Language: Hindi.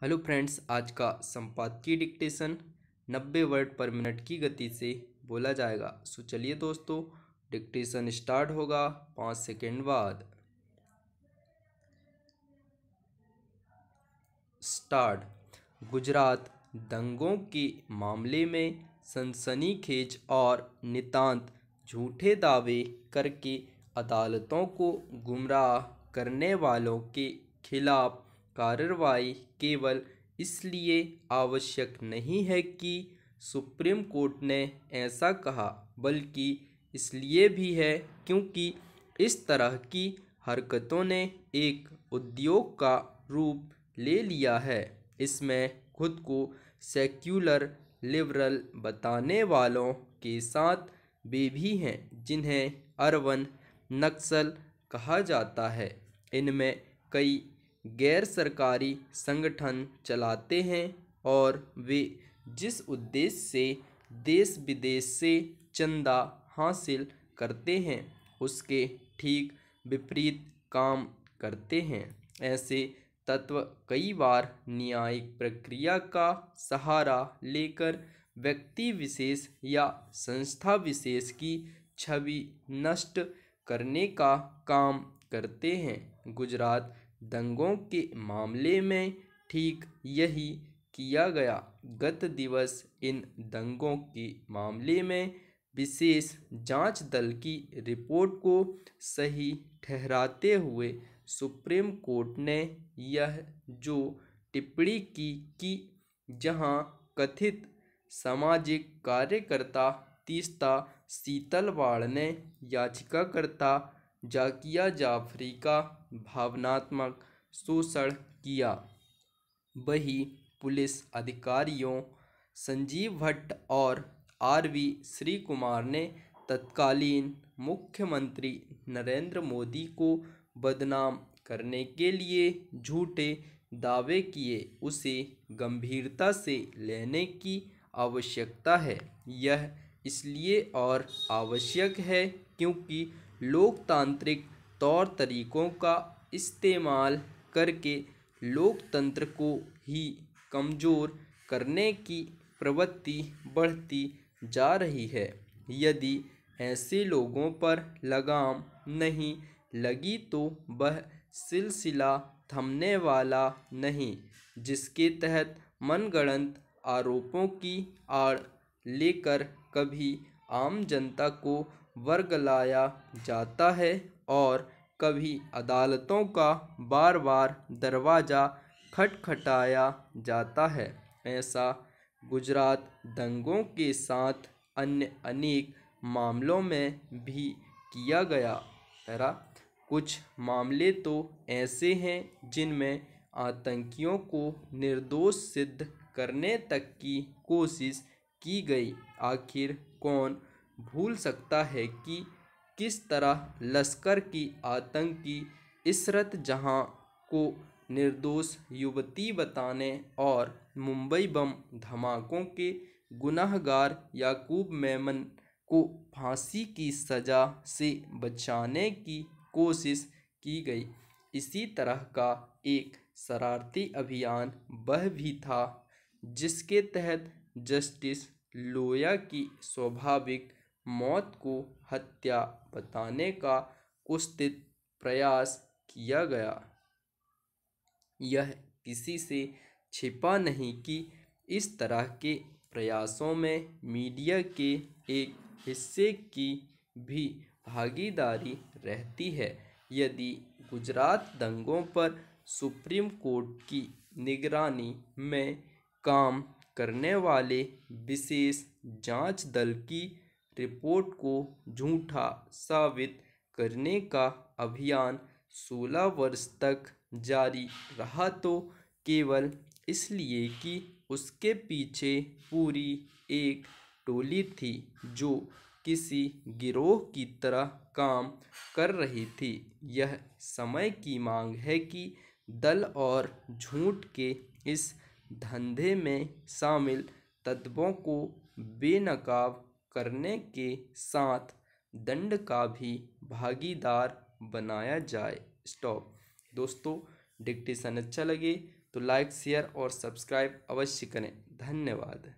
हेलो फ्रेंड्स, आज का संपादकीय डिक्टेशन 90 वर्ड पर मिनट की गति से बोला जाएगा। सो चलिए दोस्तों, डिक्टेशन स्टार्ट होगा 5 सेकेंड बाद। स्टार्ट। गुजरात दंगों के मामले में सनसनीखेज और नितांत झूठे दावे करके अदालतों को गुमराह करने वालों के खिलाफ कार्रवाई केवल इसलिए आवश्यक नहीं है कि सुप्रीम कोर्ट ने ऐसा कहा, बल्कि इसलिए भी है क्योंकि इस तरह की हरकतों ने एक उद्योग का रूप ले लिया है। इसमें खुद को सेक्युलर लिबरल बताने वालों के साथ वे भी हैं जिन्हें अरवन नक्सल कहा जाता है। इनमें कई गैर सरकारी संगठन चलाते हैं और वे जिस उद्देश्य से देश विदेश से चंदा हासिल करते हैं उसके ठीक विपरीत काम करते हैं। ऐसे तत्व कई बार न्यायिक प्रक्रिया का सहारा लेकर व्यक्ति विशेष या संस्था विशेष की छवि नष्ट करने का काम करते हैं। गुजरात दंगों के मामले में ठीक यही किया गया। गत दिवस इन दंगों के मामले में विशेष जांच दल की रिपोर्ट को सही ठहराते हुए सुप्रीम कोर्ट ने यह जो टिप्पणी की कि जहां कथित सामाजिक कार्यकर्ता तीस्ता सीतलवाड़ ने याचिकाकर्ता जाकिया जाफरी का भावनात्मक शोषण किया, वही पुलिस अधिकारियों संजीव भट्ट और आरवी श्री कुमार ने तत्कालीन मुख्यमंत्री नरेंद्र मोदी को बदनाम करने के लिए झूठे दावे किए, उसे गंभीरता से लेने की आवश्यकता है। यह इसलिए और आवश्यक है क्योंकि लोकतांत्रिक तौर तरीकों का इस्तेमाल करके लोकतंत्र को ही कमज़ोर करने की प्रवृत्ति बढ़ती जा रही है। यदि ऐसे लोगों पर लगाम नहीं लगी तो वह सिलसिला थमने वाला नहीं, जिसके तहत मनगढ़ंत आरोपों की आड़ लेकर कभी आम जनता को वर्गलाया जाता है और कभी अदालतों का बार बार दरवाज़ा खटखटाया जाता है। ऐसा गुजरात दंगों के साथ अन्य अनेक मामलों में भी किया गया। कुछ मामले तो ऐसे हैं जिनमें आतंकियों को निर्दोष सिद्ध करने तक की कोशिश की गई। आखिर कौन भूल सकता है कि किस तरह लश्कर की आतंकी इशरत जहां को निर्दोष युवती बताने और मुंबई बम धमाकों के गुनहगार याकूब मेमन को फांसी की सज़ा से बचाने की कोशिश की गई। इसी तरह का एक शरारती अभियान वह भी था जिसके तहत जस्टिस लोया की स्वाभाविक मौत को हत्या बताने का कुत्सित प्रयास किया गया। यह किसी से छिपा नहीं कि इस तरह के प्रयासों में मीडिया के एक हिस्से की भी भागीदारी रहती है। यदि गुजरात दंगों पर सुप्रीम कोर्ट की निगरानी में काम करने वाले विशेष जांच दल की रिपोर्ट को झूठा साबित करने का अभियान 16 वर्ष तक जारी रहा तो केवल इसलिए कि उसके पीछे पूरी एक टोली थी जो किसी गिरोह की तरह काम कर रही थी। यह समय की मांग है कि दल और झूठ के इस धंधे में शामिल तत्वों को बेनकाब करने के साथ दंड का भी भागीदार बनाया जाए। स्टॉप। दोस्तों, डिक्टेशन अच्छा लगे तो लाइक शेयर और सब्सक्राइब अवश्य करें। धन्यवाद।